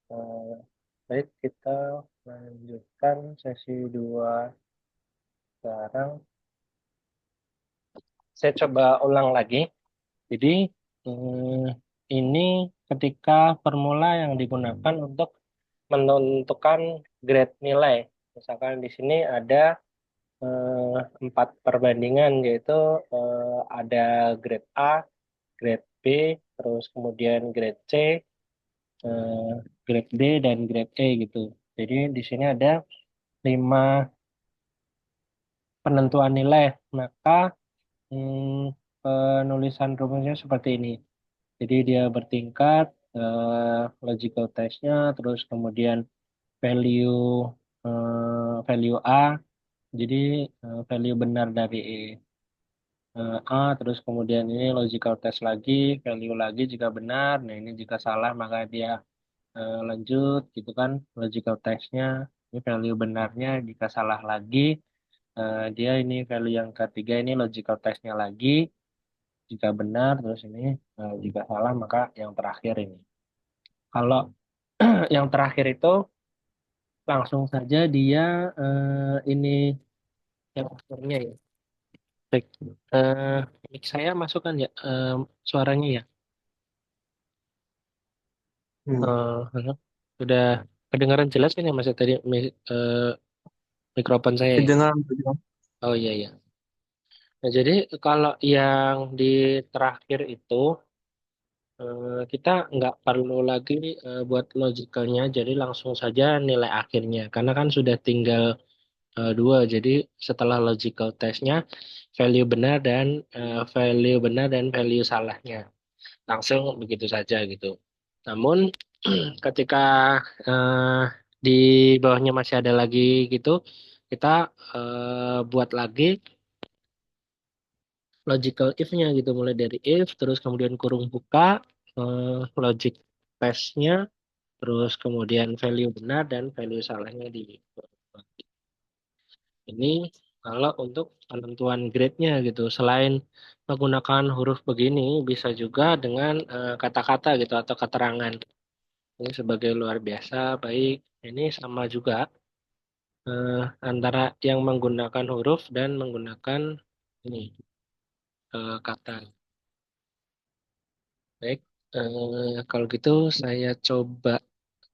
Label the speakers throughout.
Speaker 1: Eh, Baik, kita lanjutkan sesi 2 sekarang. Saya coba ulang lagi. Jadi, hmm, ini ketika formula yang digunakan untuk menentukan grade nilai. Misalkan di sini ada 4 perbandingan, yaitu ada grade A, grade B, terus kemudian grade C, eh, grade D, dan grade E gitu. Jadi di sini ada 5 penentuan nilai. Maka penulisan rumusnya seperti ini. Jadi dia bertingkat, logical testnya, terus kemudian value value A, jadi value benar dari A, terus kemudian ini logical test lagi, value lagi jika benar. Nah ini jika salah maka dia lanjut, gitu kan, logical testnya. Ini value benarnya, jika salah lagi dia ini value yang ketiga, ini logical testnya lagi. Jika benar, terus ini jika salah maka yang terakhir ini. Kalau yang terakhir itu langsung saja dia ini yang akhirnya ya. Baik, eh, mic saya masukkan ya suaranya ya.
Speaker 2: Hmm.
Speaker 1: Halo. Sudah kedengaran jelas kan ya Mas ya tadi mikrofon saya ya.
Speaker 2: Kedengaran kedengaran.
Speaker 1: Oh iya iya. Nah, jadi kalau yang di terakhir itu kita nggak perlu lagi buat logicalnya, jadi langsung saja nilai akhirnya. Karena kan sudah tinggal dua, jadi setelah logical testnya value benar dan value salahnya. Langsung begitu saja gitu. Namun ketika eh, di bawahnya masih ada lagi gitu, kita buat lagi logical if-nya gitu, mulai dari if, terus kemudian kurung buka, logic test-nya, terus kemudian value benar dan value salahnya di ini. Kalau untuk penentuan grade-nya gitu, selain menggunakan huruf begini, bisa juga dengan kata-kata gitu atau keterangan. Ini sebagai luar biasa, baik. Ini sama juga antara yang menggunakan huruf dan menggunakan ini kata. Baik, kalau gitu saya coba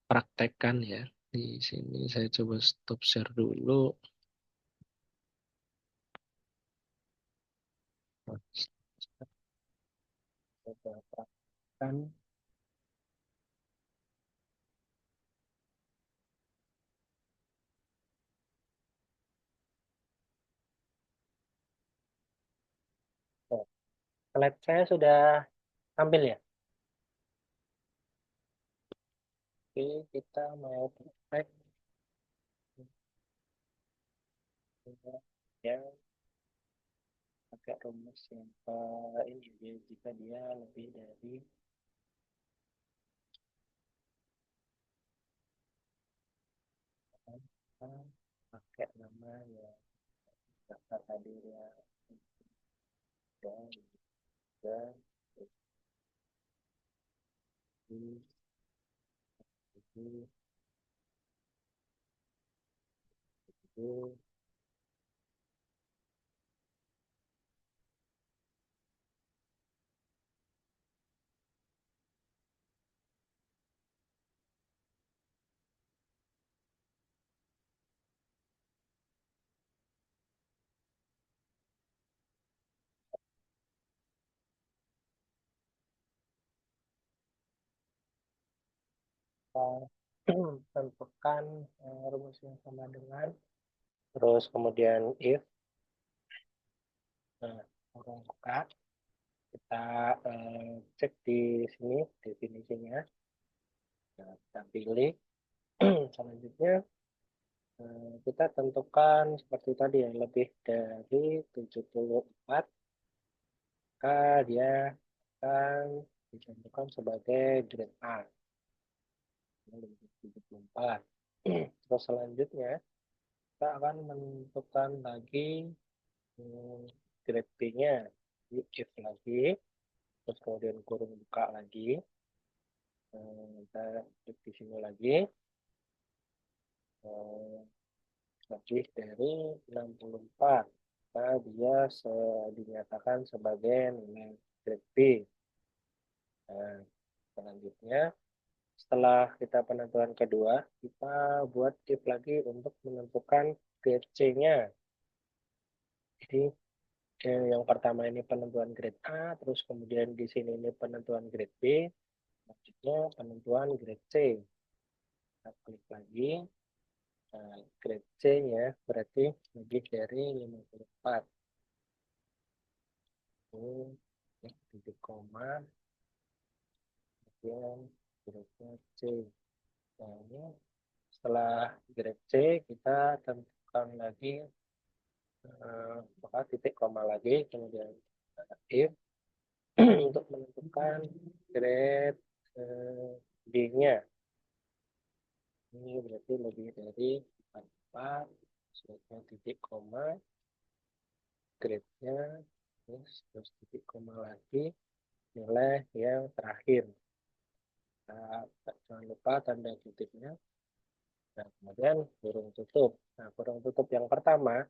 Speaker 1: praktekkan ya. Di sini saya coba stop share dulu. Coba praktekkan. Oh, slide saya sudah tampil ya. Oke, kita mau praktek ya, pakai rumus yang ini dia, jika dia lebih dari pakai nama yang daftar tadi ya, dan juga ini ini itu kita tentukan rumus yang sama dengan, terus kemudian if, nah, kurung buka, kita cek di sini definisinya. Nah, kita pilih. Selanjutnya kita tentukan seperti tadi yang lebih dari 74, maka dia akan ditentukan sebagai grade A yang lebih dari 74. Terus selanjutnya kita akan menentukan lagi hmm, grade B-nya, if lagi, terus kemudian kurung buka lagi, Kita klik di sini lagi. Eh, Lebih dari 64. Maka dia dinyatakan sebagai nilai grade B. Nah, selanjutnya, setelah kita penentuan kedua, kita buat if lagi untuk menentukan grade C-nya. Jadi yang pertama ini penentuan grade A, terus kemudian di sini ini penentuan grade B, selanjutnya penentuan grade C. Kita klik lagi. Nah, grade C-nya berarti lebih dari 54. Ini titik koma, kemudian grade C. Nah, ini setelah grade C, kita tentukan lagi maka titik koma lagi, kemudian if untuk menentukan grade D-nya. Ini berarti lebih dari 44, selanjutnya titik koma, grade-nya, terus titik koma lagi, nilai yang terakhir. Nah, jangan lupa tanda kutipnya. Nah, kemudian kurung tutup. Nah, kurung tutup yang pertama,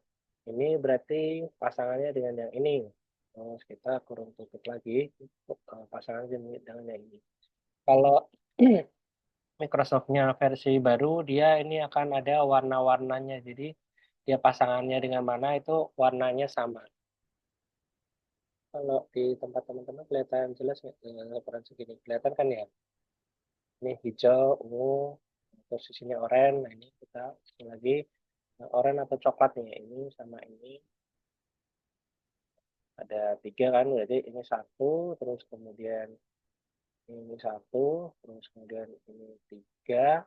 Speaker 1: ini berarti pasangannya dengan yang ini. Terus kita kurung tutup lagi untuk pasangan dengan yang ini. Kalau Microsoft-nya versi baru, dia ini akan ada warna-warnanya. Jadi, dia pasangannya dengan mana itu warnanya sama. Kalau di tempat teman-teman kelihatan jelas nggak laporan segini? Kelihatan kan ya? Ini hijau, ungu, posisinya oranye. Nah, ini kita lagi oranye atau coklat nih. Ini sama ini ada tiga kan, jadi ini satu, terus kemudian ini satu, terus kemudian ini tiga,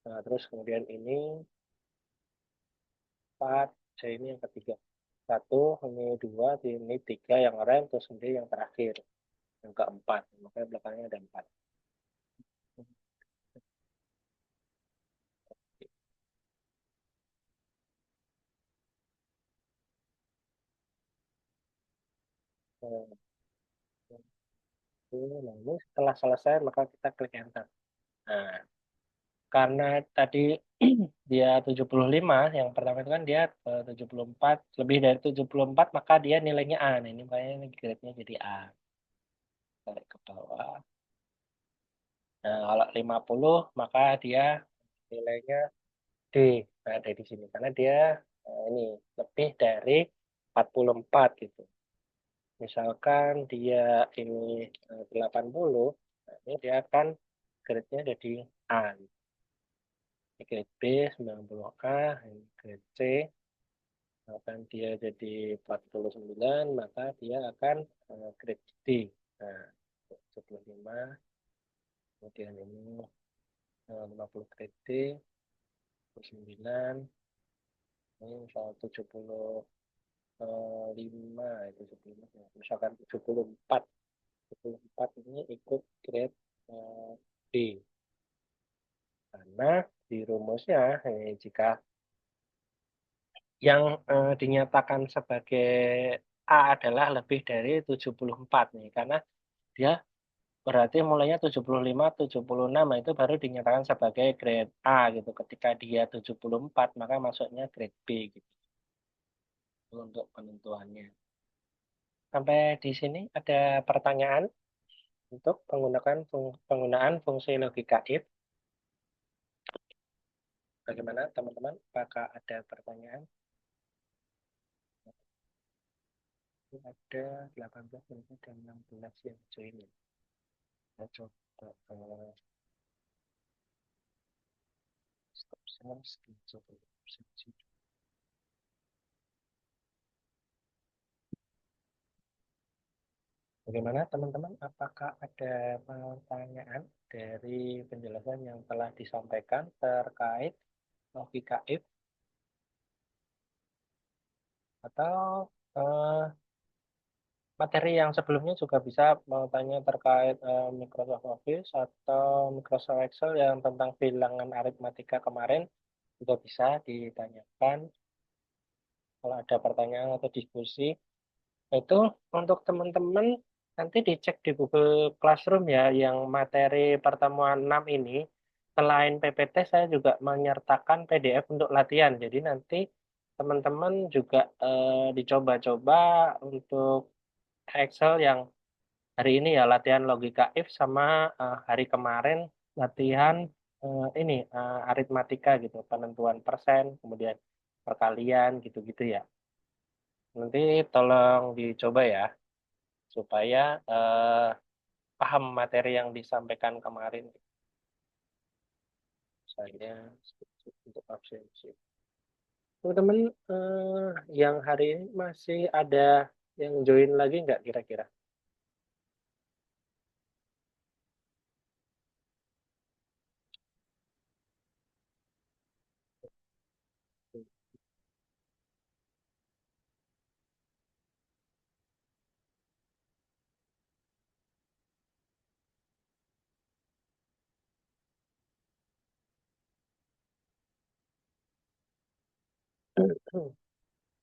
Speaker 1: nah, terus kemudian ini empat, jadi ini yang ketiga. Satu, ini dua, ini tiga yang oranye, terus kemudian yang terakhir, yang keempat. Makanya belakangnya ada empat. Nah, ini setelah selesai maka kita klik enter. Nah, karena tadi dia 75, yang pertama itu kan dia 74, lebih dari 74 maka dia nilainya A. Nah, ini makanya ini grade-nya jadi A. Tarik ke bawah. Nah, kalau 50 maka dia nilainya D. Nah, ada di sini karena dia ini lebih dari 44 gitu. Misalkan dia ini 80, nah ini dia akan grade-nya jadi A. Ini grade B 90A, ini grade C akan dia jadi 49, maka dia akan grade D. Nah, 75, kemudian ini 50 grade D, 9, ini misal 75, itu 75, misalkan 74. 74 ini ikut grade D. Karena di rumusnya, jika yang dinyatakan sebagai A adalah lebih dari 74 nih, karena dia berarti mulainya 75, 76, nah itu baru dinyatakan sebagai grade A gitu. Ketika dia 74, maka masuknya grade B gitu untuk penentuannya. Sampai di sini ada pertanyaan untuk penggunaan fungsi logika if. Bagaimana teman-teman? Apakah ada pertanyaan? Ada 18 dan 16 yang join ya. Saya coba stop share, coba bagaimana teman-teman? Apakah ada pertanyaan dari penjelasan yang telah disampaikan terkait logika if atau materi yang sebelumnya juga bisa mau tanya terkait Microsoft Office atau Microsoft Excel yang tentang bilangan aritmatika kemarin juga bisa ditanyakan kalau ada pertanyaan atau diskusi. Itu untuk teman-teman nanti dicek di Google Classroom ya, yang materi pertemuan 6 ini. Selain PPT, saya juga menyertakan PDF untuk latihan. Jadi nanti teman-teman juga dicoba-coba untuk Excel yang hari ini ya latihan logika if sama hari kemarin latihan ini aritmatika gitu, penentuan persen, kemudian perkalian gitu-gitu ya. Nanti tolong dicoba ya supaya paham materi yang disampaikan kemarin. Saya setuju untuk absensi. Teman-teman yang hari ini masih ada yang join lagi nggak kira-kira?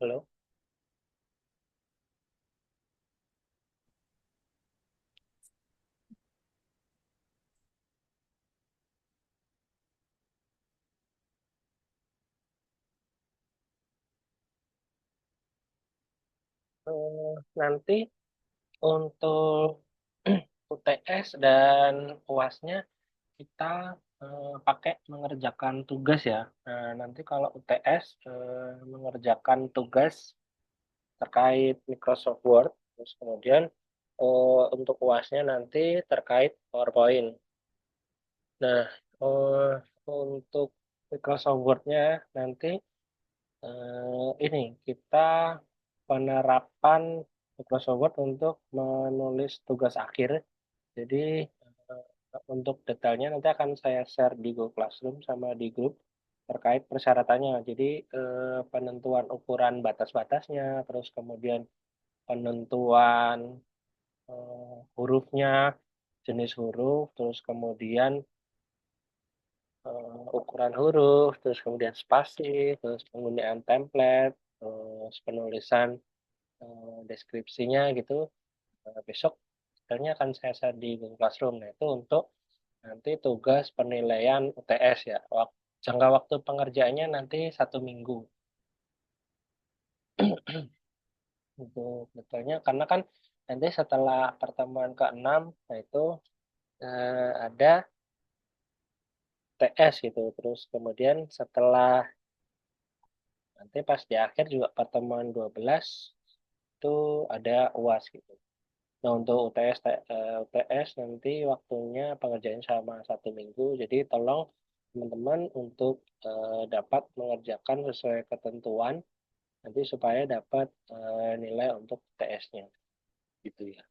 Speaker 1: Halo? Nanti untuk UTS dan UASnya kita pakai mengerjakan tugas ya. Nah, nanti kalau UTS mengerjakan tugas terkait Microsoft Word, terus kemudian untuk UASnya nanti terkait PowerPoint. Nah, untuk Microsoft Word-nya nanti ini kita penerapan Microsoft Word untuk menulis tugas akhir. Jadi untuk detailnya nanti akan saya share di Google Classroom sama di grup terkait persyaratannya. Jadi penentuan ukuran batas-batasnya, terus kemudian penentuan hurufnya, jenis huruf, terus kemudian ukuran huruf, terus kemudian spasi, terus penggunaan template, terus penulisan deskripsinya gitu. Besok sebenarnya akan saya share di Google Classroom. Nah, itu untuk nanti tugas penilaian UTS ya. Jangka waktu pengerjaannya nanti 1 minggu. Untuk detailnya, karena kan nanti setelah pertemuan ke-6, nah itu ada TS gitu. Terus kemudian setelah nanti pas di akhir juga pertemuan 12 itu ada UAS gitu. Nah, untuk UTS nanti waktunya pengerjaan sama 1 minggu. Jadi tolong teman-teman untuk dapat mengerjakan sesuai ketentuan nanti supaya dapat nilai untuk UTS-nya gitu ya.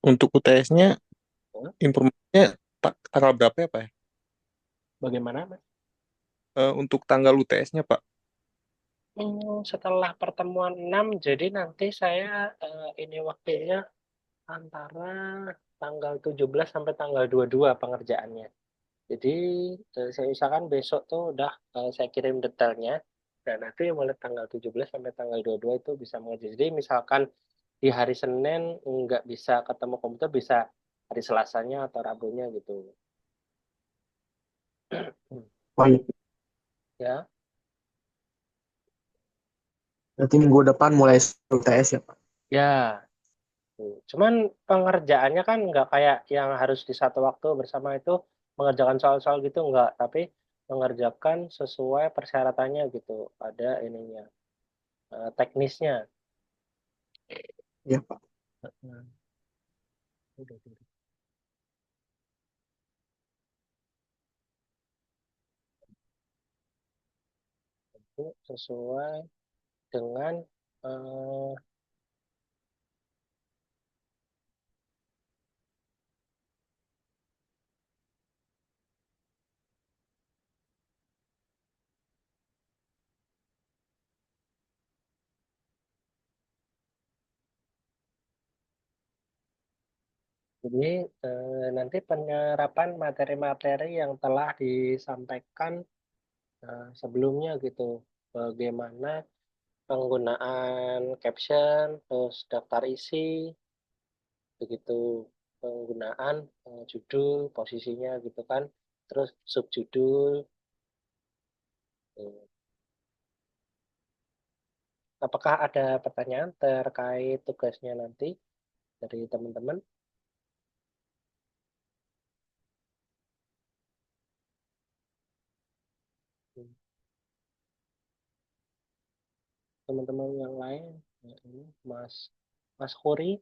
Speaker 2: Untuk UTS-nya,
Speaker 1: Oh,
Speaker 2: informasinya tanggal berapa ya, Pak? Ya?
Speaker 1: bagaimana, Mas?
Speaker 2: Untuk tanggal UTS-nya, Pak?
Speaker 1: Setelah pertemuan 6, jadi nanti saya ini waktunya antara tanggal 17 sampai tanggal 22 pengerjaannya. Jadi saya usahakan besok tuh udah saya kirim detailnya dan nanti mulai tanggal 17 sampai tanggal 22 itu bisa mengerjakan. Jadi misalkan di hari Senin nggak bisa ketemu komputer bisa hari Selasanya atau Rabunya gitu.
Speaker 2: Oh iya.
Speaker 1: Ya,
Speaker 2: Berarti minggu depan mulai UTS ya, Pak?
Speaker 1: ya. Cuman pengerjaannya kan nggak kayak yang harus di satu waktu bersama itu mengerjakan soal-soal gitu nggak, tapi mengerjakan sesuai persyaratannya gitu. Ada ininya, teknisnya.
Speaker 2: Iya, Pak.
Speaker 1: Hmm, udah, udah. Itu sesuai dengan eh, jadi nanti penyerapan materi-materi yang telah disampaikan sebelumnya gitu. Bagaimana penggunaan caption, terus daftar isi, begitu penggunaan judul, posisinya gitu kan, terus subjudul. Tuh. Apakah ada pertanyaan terkait tugasnya nanti dari teman-teman? Teman-teman yang lain, ya, ini Mas Mas Khuri,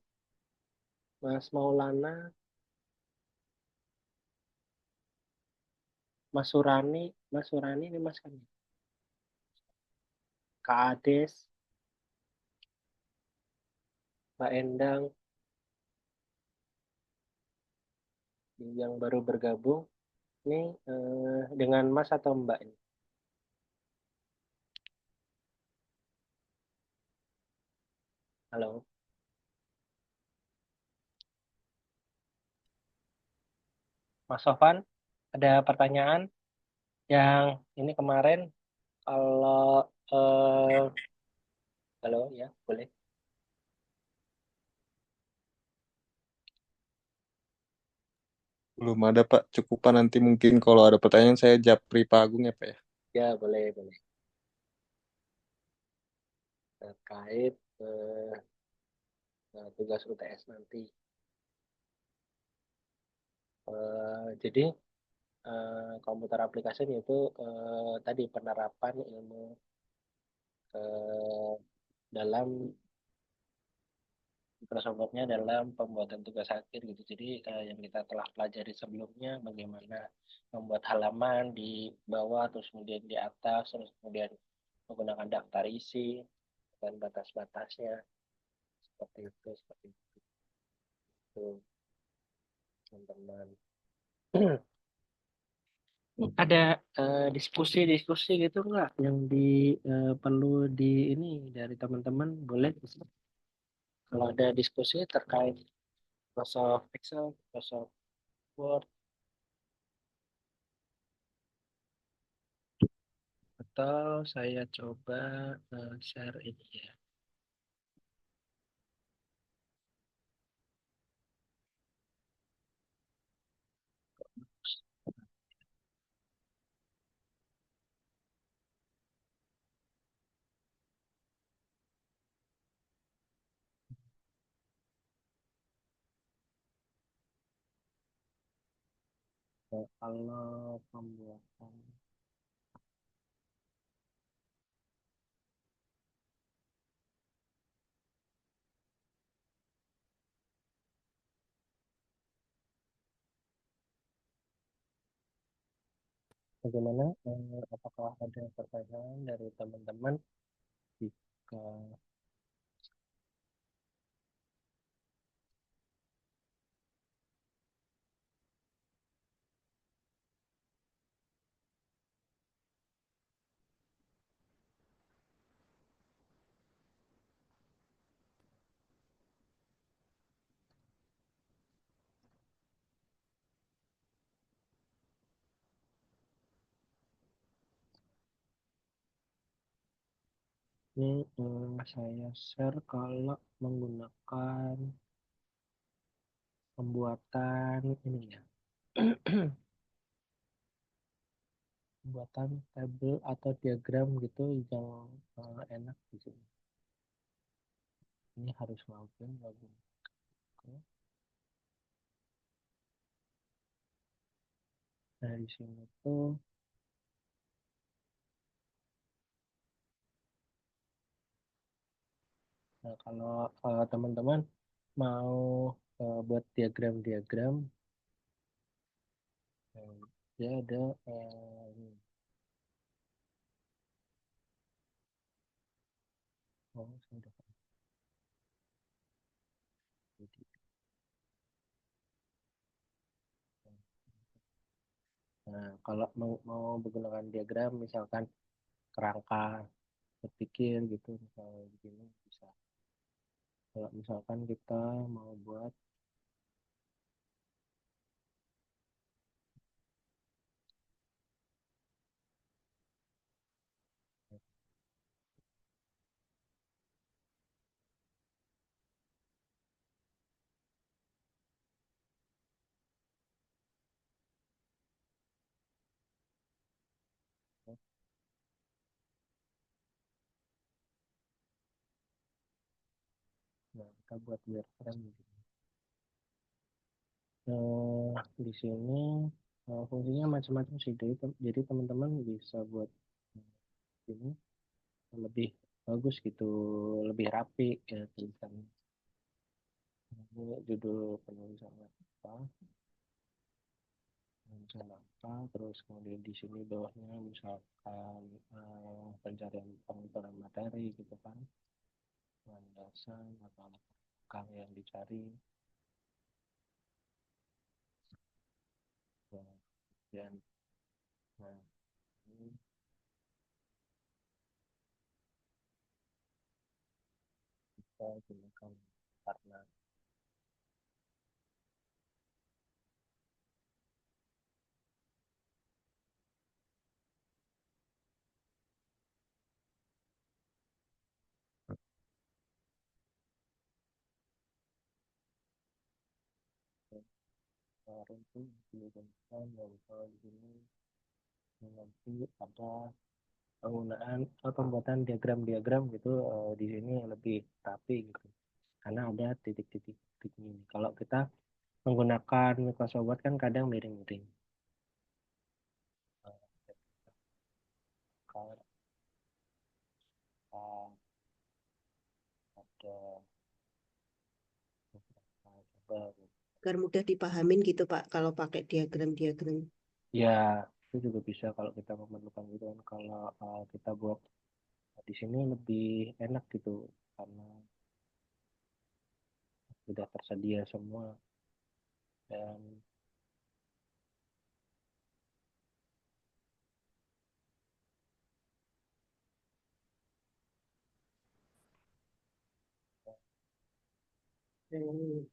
Speaker 1: Mas Maulana, Mas Surani ini Mas kan, Kak Ades, Mbak Endang yang baru bergabung. Ini dengan Mas atau Mbak ini? Halo, Mas Sofan, ada pertanyaan yang ini kemarin kalau halo ya boleh.
Speaker 3: Belum ada Pak, cukupan nanti mungkin kalau ada pertanyaan saya Japri Pak Agung ya Pak ya.
Speaker 1: Ya boleh boleh terkait tugas UTS nanti. Jadi komputer aplikasi itu tadi penerapan ilmu eh, dalam Microsoft-nya dalam pembuatan tugas akhir gitu. Jadi yang kita telah pelajari sebelumnya bagaimana membuat halaman di bawah terus kemudian di atas terus kemudian menggunakan daftar isi dan batas-batasnya seperti itu teman-teman. Ada diskusi-diskusi gitu nggak yang perlu di ini dari teman-teman boleh kalau ada diskusi terkait Microsoft Excel, Microsoft Word, atau saya coba share ini ya. Kalau pembuatan bagaimana? Apakah ada pertanyaan dari teman-teman? Jika ini saya share kalau menggunakan pembuatan ini ya, pembuatan tabel atau diagram gitu yang enak di sini. Ini harus login login. Oke. Nah di sini tuh, nah kalau teman-teman mau buat diagram-diagram, dia ada ini. Oh, saya udah Nah, kalau mau menggunakan diagram, misalkan kerangka berpikir gitu, misalnya begini bisa. Kalau misalkan kita mau buat kita buat wireframe. Di sini fungsinya macam-macam sih. Jadi teman-teman bisa buat ini lebih bagus gitu, lebih rapi ya tulisannya. Ini judul penulisan apa, penulisan apa, terus kemudian di sini bawahnya misalkan pencarian pengumpulan materi gitu kan, landasan atau belakang yang dicari, kemudian nah ini kita gunakan karena kemarin tuh digunakan dan kalau di sini nanti ada penggunaan atau pembuatan diagram-diagram gitu di sini lebih rapi gitu karena ada titik-titik ini. Kalau kita menggunakan Microsoft Word kan kadang miring-miring. Kalau ada coba
Speaker 4: Agar mudah dipahamin gitu Pak, kalau pakai diagram-diagram.
Speaker 1: ya itu juga bisa kalau kita memerlukan gitu kan. Kalau kita buat di sini lebih enak gitu karena sudah tersedia semua dan
Speaker 4: Hmm.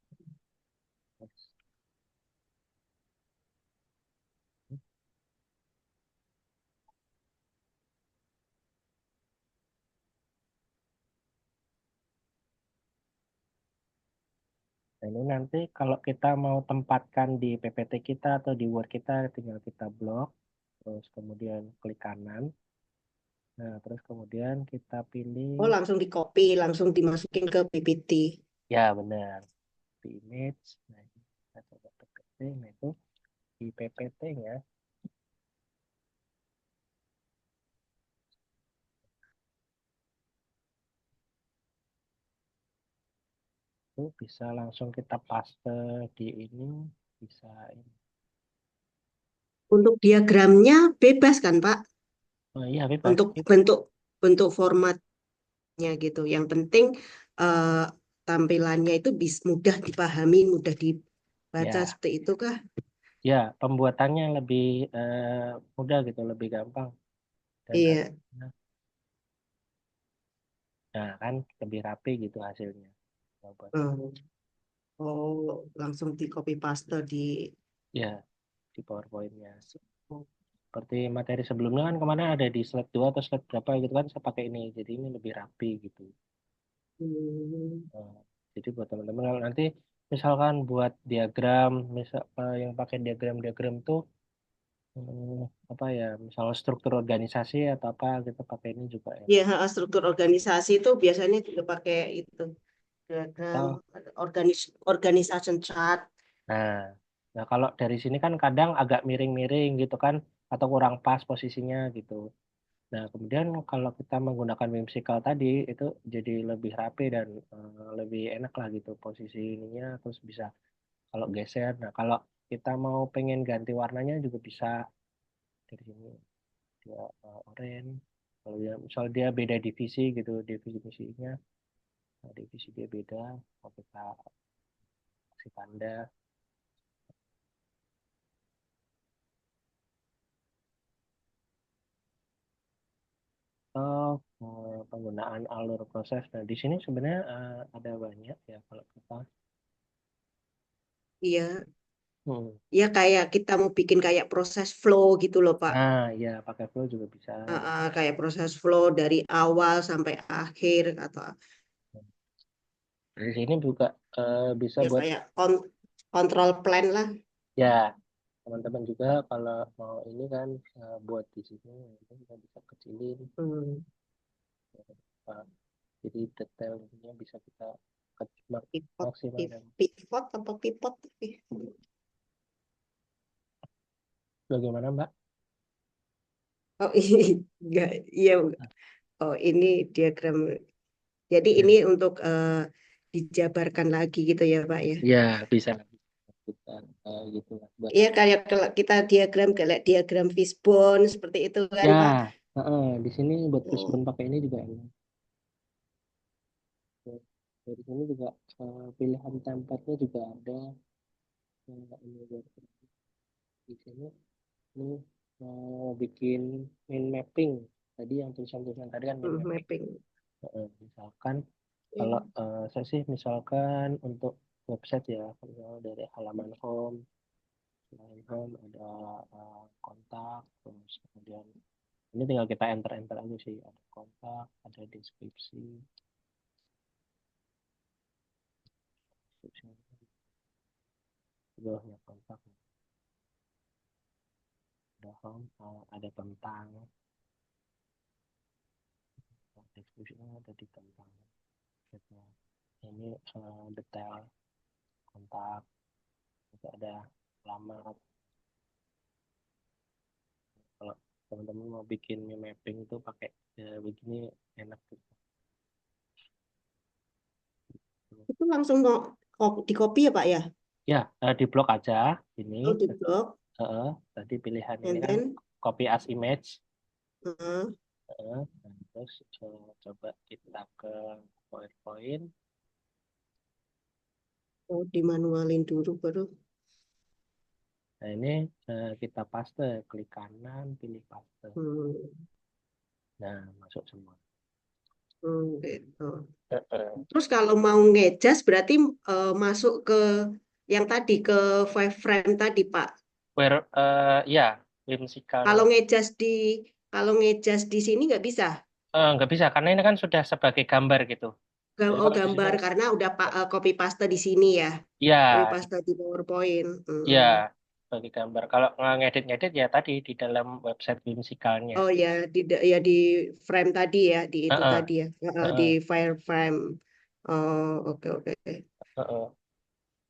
Speaker 1: nah, ini nanti kalau kita mau tempatkan di PPT kita atau di Word kita tinggal kita blok, terus kemudian klik kanan. Nah, terus kemudian kita pilih,
Speaker 4: Oh, langsung di copy, langsung dimasukin ke PPT.
Speaker 1: ya benar, di image. Nah, ini kita coba PPT, nah itu di PPT-nya itu bisa langsung kita paste di ini, bisa ini.
Speaker 4: Untuk diagramnya bebas kan Pak?
Speaker 1: Oh iya bebas.
Speaker 4: Untuk bentuk formatnya gitu. Yang penting eh, tampilannya itu mudah dipahami, mudah dibaca
Speaker 1: Ya,
Speaker 4: seperti itu kah?
Speaker 1: ya pembuatannya lebih mudah gitu, lebih gampang dan
Speaker 4: Iya.
Speaker 1: hasilnya, nah kan lebih rapi gitu hasilnya. Kalau buat
Speaker 4: Oh, oh, langsung di copy paste di.
Speaker 1: ya di PowerPoint-nya. Seperti materi sebelumnya kan kemana ada di slide 2 atau slide berapa gitu kan saya pakai ini. Jadi ini lebih rapi gitu.
Speaker 4: Hmm.
Speaker 1: Nah, jadi buat teman-teman kalau nanti misalkan buat diagram, misal yang pakai diagram-diagram tuh apa ya, misalnya struktur organisasi atau apa kita pakai ini juga ya.
Speaker 4: Ya, struktur organisasi itu biasanya juga pakai itu diagram
Speaker 1: Atau,
Speaker 4: organization chart.
Speaker 1: nah, nah kalau dari sini kan kadang agak miring-miring gitu kan atau kurang pas posisinya gitu. Nah, kemudian kalau kita menggunakan whimsical tadi itu jadi lebih rapi dan lebih enak lah gitu posisi ininya terus bisa kalau geser. Nah, kalau kita mau pengen ganti warnanya juga bisa dari sini dia oranye. Kalau dia misal dia beda divisi gitu, divisinya, nah, divisi dia beda, mau kita kasih tanda. Oh, penggunaan alur proses. Nah, di sini sebenarnya ada banyak ya kalau kita.
Speaker 4: Iya,
Speaker 1: Hmm.
Speaker 4: ya kayak kita mau bikin kayak proses flow gitu loh Pak.
Speaker 1: Nah, ya pakai flow juga bisa.
Speaker 4: Kayak proses flow dari awal sampai akhir atau
Speaker 1: Di sini juga bisa
Speaker 4: ya
Speaker 1: buat
Speaker 4: kayak kontrol plan lah.
Speaker 1: ya teman-teman juga kalau mau ini kan buat di sini itu kita bisa kecilin
Speaker 4: Hmm.
Speaker 1: uh, jadi detailnya bisa kita
Speaker 4: Pivot,
Speaker 1: maksimal dan
Speaker 4: pivot apa pivot?
Speaker 1: bagaimana Mbak?
Speaker 4: Oh enggak, iya. Oh ini diagram. Jadi
Speaker 1: Ya,
Speaker 4: ini untuk dijabarkan lagi gitu ya Pak ya.
Speaker 1: ya bisa kita gitu lah buat.
Speaker 4: Iya kayak kalau kita diagram kayak diagram fishbone seperti itu kan
Speaker 1: Ya,
Speaker 4: Pak.
Speaker 1: di sini buat
Speaker 4: Oh,
Speaker 1: fishbone pakai ini juga enak. Dari sini juga pilihan template-nya juga ada. Ini buat di sini ini mau bikin min mapping. Tadi yang tulisan-tulisan tadi kan min mapping.
Speaker 4: mapping.
Speaker 1: Misalkan
Speaker 4: Ya.
Speaker 1: kalau saya sih misalkan untuk website ya, kalau dari halaman home, selain home ada kontak, terus kemudian ini tinggal kita enter aja sih, ada kontak, ada deskripsi, bawahnya kontak, ada home, ada tentang, deskripsinya ada di tentang, gitu. Ini detail kontak, juga ada alamat. Kalau teman-teman mau bikin mapping itu pakai begini enak gitu.
Speaker 4: Itu langsung mau di copy ya Pak ya?
Speaker 1: Ya, di blok aja ini.
Speaker 4: Oh di blog,
Speaker 1: Tadi pilihan ini
Speaker 4: and
Speaker 1: kan
Speaker 4: then
Speaker 1: copy as image.
Speaker 4: uh,
Speaker 1: Dan terus coba kita ke PowerPoint.
Speaker 4: oh dimanualin dulu baru.
Speaker 1: Nah ini kita paste, klik kanan, pilih paste.
Speaker 4: Hmm,
Speaker 1: Nah masuk semua.
Speaker 4: gitu.
Speaker 1: Eh,
Speaker 4: Terus kalau mau ngejas berarti masuk ke yang tadi ke five frame tadi Pak.
Speaker 1: Ya, whimsical.
Speaker 4: Kalau ngejas di kalau ngejas di sini nggak bisa.
Speaker 1: Nggak bisa karena ini kan sudah sebagai gambar gitu. Jadi
Speaker 4: Oh
Speaker 1: kalau di sini,
Speaker 4: gambar karena udah Pak copy paste di sini ya. Copy
Speaker 1: ya,
Speaker 4: paste di PowerPoint.
Speaker 1: ya sebagai gambar. Kalau ngedit-ngedit ya tadi di dalam website whimsicalnya.
Speaker 4: Oh ya ya di frame tadi ya di itu
Speaker 1: Heeh,
Speaker 4: tadi ya. Di
Speaker 1: heeh,
Speaker 4: file frame. Oh oke oke.
Speaker 1: heeh.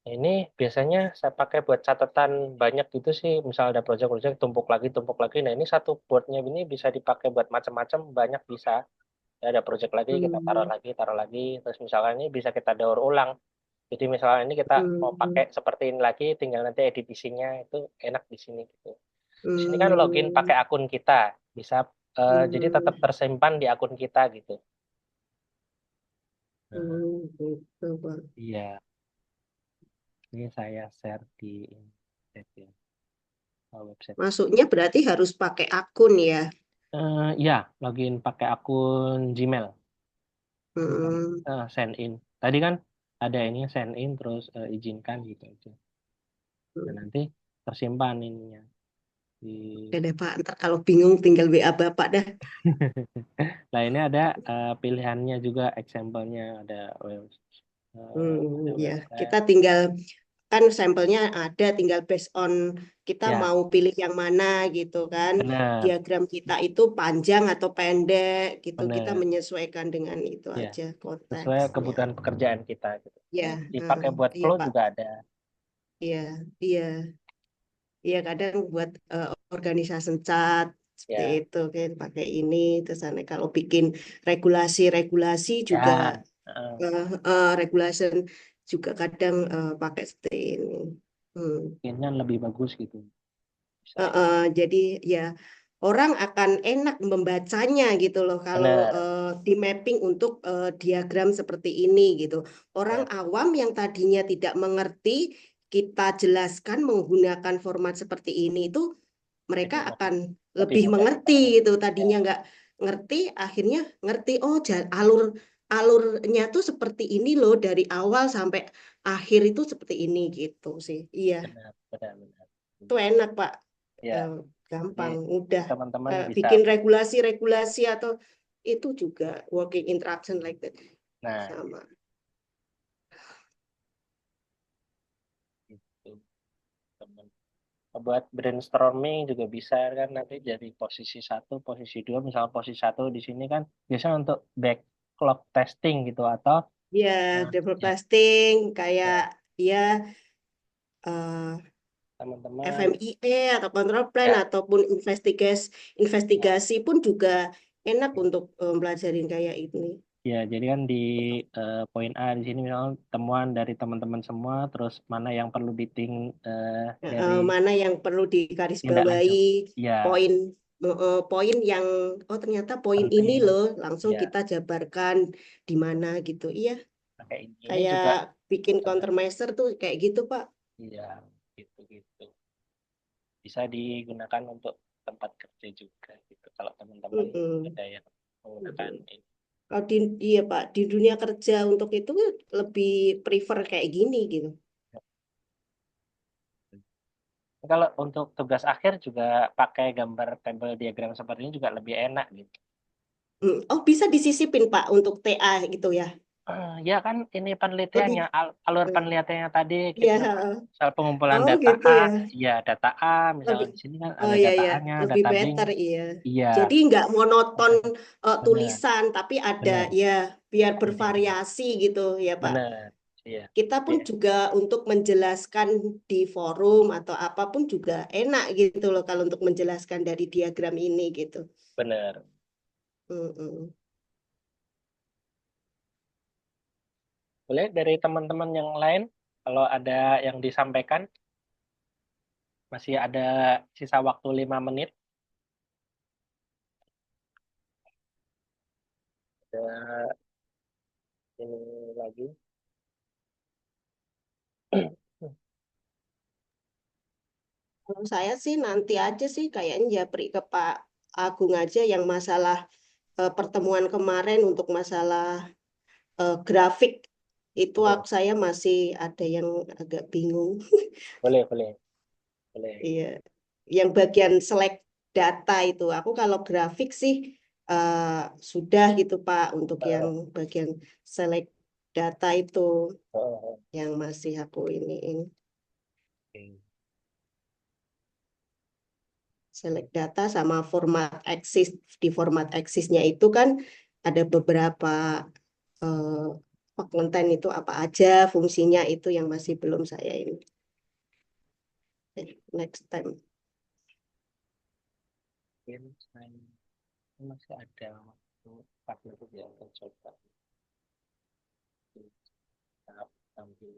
Speaker 1: Nah, ini biasanya saya pakai buat catatan banyak gitu sih. Misal ada project-project tumpuk lagi, tumpuk lagi. Nah ini satu boardnya ini bisa dipakai buat macam-macam, banyak bisa. Ya, ada project lagi, kita taruh
Speaker 4: Hmm.
Speaker 1: lagi, taruh lagi. Terus misalnya ini bisa kita daur ulang. Jadi misalnya ini kita mau pakai
Speaker 4: Hmm.
Speaker 1: seperti ini lagi, tinggal nanti edit isinya itu enak di sini gitu. Di sini kan login
Speaker 4: Hmm.
Speaker 1: pakai akun kita, bisa jadi tetap
Speaker 4: Hmm.
Speaker 1: tersimpan di akun kita gitu. Nah,
Speaker 4: Gitu, Pak.
Speaker 1: iya, ini saya share di chat ya, website.
Speaker 4: Masuknya berarti harus pakai akun ya.
Speaker 1: Ya, login pakai akun Gmail.
Speaker 4: Hmm.
Speaker 1: Sign in. Tadi kan ada ini sign in terus izinkan gitu aja. Dan nanti tersimpan ininya di.
Speaker 4: Oke deh Pak, ntar kalau bingung tinggal WA Bapak dah.
Speaker 1: Nah ini ada pilihannya juga, example-nya ada ada
Speaker 4: Ya,
Speaker 1: website.
Speaker 4: kita tinggal kan sampelnya ada, tinggal based on kita
Speaker 1: Ya,
Speaker 4: mau pilih yang mana gitu kan.
Speaker 1: benar,
Speaker 4: Diagram kita itu panjang atau pendek gitu, kita
Speaker 1: benar.
Speaker 4: menyesuaikan dengan itu
Speaker 1: Ya,
Speaker 4: aja
Speaker 1: sesuai
Speaker 4: konteksnya.
Speaker 1: kebutuhan pekerjaan kita gitu.
Speaker 4: Ya,
Speaker 1: Ini dipakai buat
Speaker 4: iya
Speaker 1: flow
Speaker 4: Pak.
Speaker 1: juga ada.
Speaker 4: Iya, iya, iya kadang buat organisasi cat seperti
Speaker 1: Ya,
Speaker 4: itu kan pakai ini terus aneh kalau bikin regulasi-regulasi juga
Speaker 1: ya,
Speaker 4: regulation juga kadang pakai seperti ini. Hmm.
Speaker 1: mungkinnya lebih bagus gitu. Bisa.
Speaker 4: Jadi ya orang akan enak membacanya gitu loh kalau
Speaker 1: Benar.
Speaker 4: di mapping untuk diagram seperti ini gitu. Orang
Speaker 1: Ya,
Speaker 4: awam yang tadinya tidak mengerti kita jelaskan menggunakan format seperti ini itu mereka
Speaker 1: jadi
Speaker 4: akan
Speaker 1: lebih
Speaker 4: lebih
Speaker 1: mudah
Speaker 4: mengerti
Speaker 1: dipahami.
Speaker 4: gitu.
Speaker 1: Ya,
Speaker 4: Tadinya nggak ngerti, akhirnya ngerti. Oh, alurnya tuh seperti ini loh dari awal sampai akhir itu seperti ini gitu sih. Iya,
Speaker 1: benar, benar, benar.
Speaker 4: itu enak Pak.
Speaker 1: Ya,
Speaker 4: Eh,
Speaker 1: jadi
Speaker 4: gampang, mudah.
Speaker 1: teman-teman bisa.
Speaker 4: Bikin regulasi-regulasi atau itu juga working interaction like that
Speaker 1: Nah,
Speaker 4: sama.
Speaker 1: itu teman. Buat brainstorming juga bisa kan nanti jadi posisi satu, posisi dua. Misal posisi satu di sini kan biasa untuk backlog testing gitu atau
Speaker 4: Ya,
Speaker 1: Nah,
Speaker 4: double
Speaker 1: ya,
Speaker 4: casting kayak
Speaker 1: ya,
Speaker 4: ya eh,
Speaker 1: teman-teman,
Speaker 4: FMIE atau control plan
Speaker 1: ya,
Speaker 4: ataupun
Speaker 1: ya,
Speaker 4: investigasi pun juga enak
Speaker 1: ya.
Speaker 4: untuk pelajarin kayak ini.
Speaker 1: Ya, jadi kan di poin A di sini misalnya temuan dari teman-teman semua, terus mana yang perlu dari
Speaker 4: Mana yang perlu
Speaker 1: tindak
Speaker 4: digarisbawahi,
Speaker 1: lanjut. Ya,
Speaker 4: poin poin yang oh ternyata poin ini
Speaker 1: penting.
Speaker 4: loh langsung
Speaker 1: Ya,
Speaker 4: kita jabarkan di mana gitu. Iya,
Speaker 1: pakai ini. Ini
Speaker 4: kayak
Speaker 1: juga,
Speaker 4: bikin
Speaker 1: eh,
Speaker 4: countermeasure tuh kayak gitu, Pak.
Speaker 1: iya, gitu-gitu. Bisa digunakan untuk tempat kerja juga gitu. Kalau teman-teman
Speaker 4: Mm-mm.
Speaker 1: ada yang menggunakan
Speaker 4: Mm-mm.
Speaker 1: ini.
Speaker 4: Kalau iya Pak, di dunia kerja untuk itu lebih prefer kayak gini gitu.
Speaker 1: Kalau untuk tugas akhir juga pakai gambar tabel diagram seperti ini juga lebih enak gitu.
Speaker 4: Oh, bisa disisipin Pak untuk TA gitu ya.
Speaker 1: Ya kan ini penelitiannya,
Speaker 4: Lebih
Speaker 1: alur
Speaker 4: eh,
Speaker 1: penelitiannya tadi
Speaker 4: ya.
Speaker 1: kita soal pengumpulan
Speaker 4: Oh,
Speaker 1: data
Speaker 4: gitu
Speaker 1: A,
Speaker 4: ya.
Speaker 1: ya data A,
Speaker 4: Lebih
Speaker 1: misalnya di sini kan
Speaker 4: oh
Speaker 1: ada
Speaker 4: ya
Speaker 1: data
Speaker 4: ya,
Speaker 1: A-nya,
Speaker 4: lebih
Speaker 1: data B,
Speaker 4: better iya.
Speaker 1: iya,
Speaker 4: Jadi nggak monoton
Speaker 1: benar,
Speaker 4: tulisan, tapi ada
Speaker 1: benar,
Speaker 4: ya biar
Speaker 1: ide,
Speaker 4: bervariasi gitu ya Pak.
Speaker 1: benar, iya,
Speaker 4: Kita pun
Speaker 1: iya,
Speaker 4: juga untuk menjelaskan di forum atau apapun juga enak gitu loh kalau untuk menjelaskan dari diagram ini gitu.
Speaker 1: benar.
Speaker 4: Mm-mm.
Speaker 1: Boleh dari teman-teman yang lain, kalau ada yang disampaikan, masih ada sisa waktu 5 menit. Ada ini lagi.
Speaker 4: Kalau saya sih nanti aja sih kayaknya japri ke Pak Agung aja yang masalah pertemuan kemarin untuk masalah grafik itu
Speaker 1: Boleh,
Speaker 4: saya masih ada yang agak bingung.
Speaker 1: boleh, boleh, boleh.
Speaker 4: Iya, yang bagian select data itu aku kalau grafik sih eh, sudah gitu Pak untuk yang
Speaker 1: Eh,
Speaker 4: bagian select data itu
Speaker 1: eh,
Speaker 4: yang masih aku iniin.
Speaker 1: oke.
Speaker 4: Select data sama format Axis. Di format Axisnya itu kan ada beberapa konten itu apa aja fungsinya itu yang masih belum saya ini. Next time.
Speaker 1: Mungkin saya masih ada waktu 4 menit ya untuk coba di tahap tampil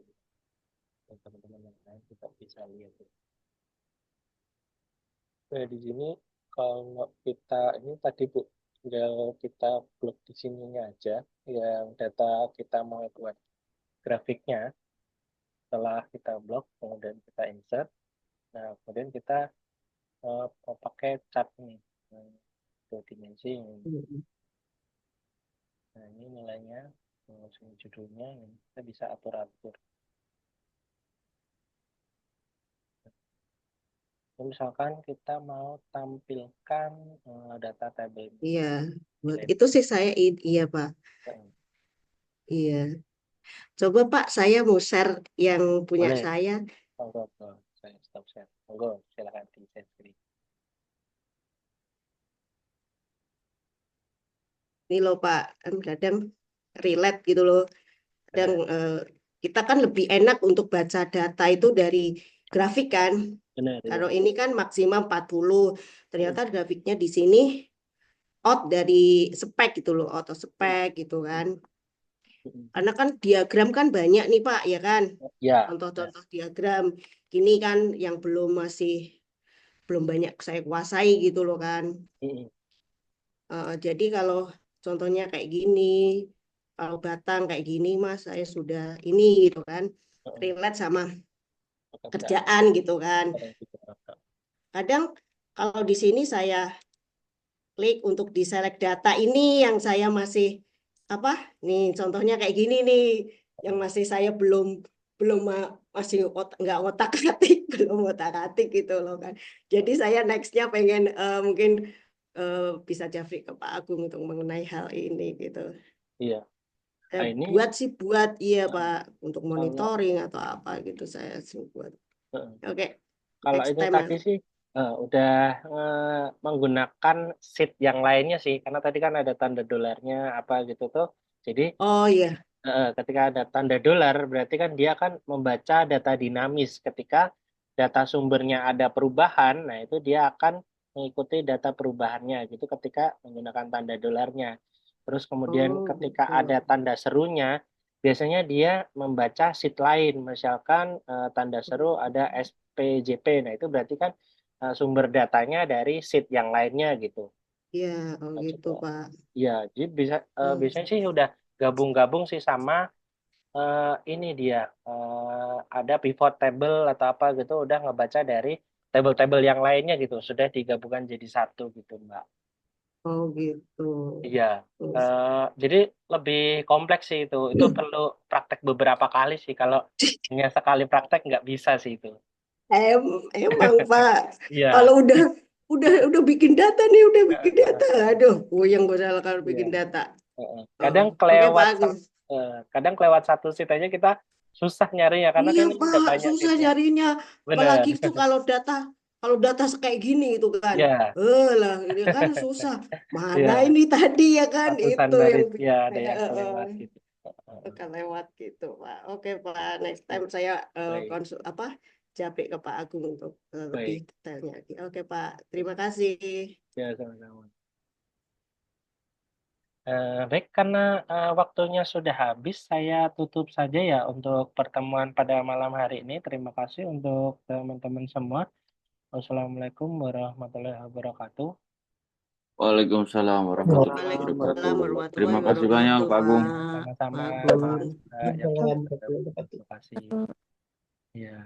Speaker 1: dan teman-teman yang lain juga bisa lihat. Nah, di sini kalau kita ini tadi Bu, tinggal kita blok di sininya aja yang data kita mau buat grafiknya. Setelah kita blok, kemudian kita insert. Nah, kemudian kita mau pakai chart nih, dua dimensi. Nah, ini nilainya, terus ini judulnya, ini kita bisa atur-atur. Misalkan kita mau tampilkan data tabel
Speaker 4: Iya, buat
Speaker 1: nilai.
Speaker 4: itu sih saya iya Pak. Iya. Coba Pak, saya mau share yang punya
Speaker 1: Boleh,
Speaker 4: saya.
Speaker 1: monggo, saya stop share. Monggo, silakan di share screen.
Speaker 4: Ini loh Pak, kan kadang relate gitu loh. Kadang
Speaker 1: Benar,
Speaker 4: kita kan lebih enak untuk baca data itu dari grafik kan.
Speaker 1: benar,
Speaker 4: Kalau
Speaker 1: ya.
Speaker 4: ini kan maksimal 40. Ternyata grafiknya di sini out dari spek gitu loh, auto spek gitu kan. Karena kan diagram kan banyak nih Pak, ya kan?
Speaker 1: Ya, ya.
Speaker 4: Contoh-contoh diagram. Gini kan yang belum banyak saya kuasai gitu loh kan.
Speaker 1: Mm-mm.
Speaker 4: Jadi kalau contohnya kayak gini, kalau batang kayak gini Mas, saya sudah ini gitu kan. Relate sama
Speaker 1: Pekerjaan
Speaker 4: kerjaan gitu kan.
Speaker 1: orang juga.
Speaker 4: Kadang kalau di sini saya klik untuk di select data ini yang saya masih apa? Nih contohnya kayak gini nih yang masih saya belum belum masih nggak otak-atik belum otak-atik gitu loh kan. Jadi saya nextnya pengen mungkin eh, bisa Jafri ke Pak Agung untuk mengenai hal ini gitu.
Speaker 1: Iya. Nah, ini
Speaker 4: Buat sih buat iya
Speaker 1: eh,
Speaker 4: Pak untuk
Speaker 1: kalau
Speaker 4: monitoring atau apa gitu saya sih buat.
Speaker 1: eh,
Speaker 4: Oke,
Speaker 1: kalau
Speaker 4: next
Speaker 1: ini
Speaker 4: time
Speaker 1: tadi
Speaker 4: Mas.
Speaker 1: sih udah menggunakan sheet yang lainnya sih, karena tadi kan ada tanda dolarnya apa gitu tuh. Jadi
Speaker 4: Oh iya.
Speaker 1: ketika ada tanda dolar, berarti kan dia akan membaca data dinamis. Ketika data sumbernya ada perubahan, nah itu dia akan mengikuti data perubahannya gitu ketika menggunakan tanda dolarnya. Terus kemudian
Speaker 4: Oh
Speaker 1: ketika
Speaker 4: gitu.
Speaker 1: ada tanda serunya, biasanya dia membaca sheet lain. Misalkan tanda seru ada SPJP, nah itu berarti kan sumber datanya dari sheet yang lainnya gitu.
Speaker 4: Ya, oh
Speaker 1: Nah,
Speaker 4: gitu
Speaker 1: coba.
Speaker 4: Pak.
Speaker 1: Ya, jadi
Speaker 4: Hmm.
Speaker 1: biasanya sih udah gabung-gabung sih sama ini dia ada pivot table atau apa gitu udah ngebaca dari table-table yang lainnya gitu sudah digabungkan jadi satu gitu Mbak.
Speaker 4: Oh gitu.
Speaker 1: Iya.
Speaker 4: Terus,
Speaker 1: Jadi lebih kompleks sih itu. Itu perlu praktek beberapa kali sih. Kalau hanya sekali praktek nggak bisa sih itu.
Speaker 4: emang Pak, kalau
Speaker 1: Iya.
Speaker 4: udah bikin data nih, udah bikin data. Aduh, puyeng gue salah kalau
Speaker 1: Iya.
Speaker 4: bikin data. Oh,
Speaker 1: Kadang
Speaker 4: oke Pak
Speaker 1: kelewat
Speaker 4: Agus.
Speaker 1: kadang kelewat satu sheet aja kita susah nyarinya karena
Speaker 4: Iya
Speaker 1: kan ini udah
Speaker 4: Pak,
Speaker 1: banyak
Speaker 4: susah
Speaker 1: sheetnya.
Speaker 4: nyarinya.
Speaker 1: Benar.
Speaker 4: Apalagi itu kalau data kayak gini itu kan.
Speaker 1: Ya,
Speaker 4: Lah, ini kan susah. Mana
Speaker 1: ya.
Speaker 4: ini tadi ya kan?
Speaker 1: Ratusan
Speaker 4: Itu yang
Speaker 1: baris ya
Speaker 4: bikin
Speaker 1: ada
Speaker 4: saya
Speaker 1: yang kelewat gitu.
Speaker 4: kelewat gitu Pak. Oke Pak, next
Speaker 1: Ya,
Speaker 4: time saya
Speaker 1: baik,
Speaker 4: konsul apa? Japri ke Pak Agung untuk lebih
Speaker 1: baik.
Speaker 4: detailnya lagi. Oke Pak, terima kasih.
Speaker 1: Ya, sama-sama. Baik, karena waktunya sudah habis, saya tutup saja ya untuk pertemuan pada malam hari ini. Terima kasih untuk teman-teman semua. Wassalamualaikum warahmatullahi wabarakatuh.
Speaker 5: Waalaikumsalam warahmatullahi
Speaker 4: Waalaikumsalam
Speaker 5: wabarakatuh. Terima
Speaker 4: warahmatullahi
Speaker 5: kasih banyak
Speaker 4: wabarakatuh
Speaker 5: Pak Agung.
Speaker 1: Sama-sama,
Speaker 4: Pak
Speaker 1: maaf
Speaker 4: Agung.
Speaker 1: yang sudah
Speaker 2: Waalaikumsalam warahmatullahi
Speaker 1: bergabung.
Speaker 2: wabarakatuh.
Speaker 1: Terima kasih. Ya.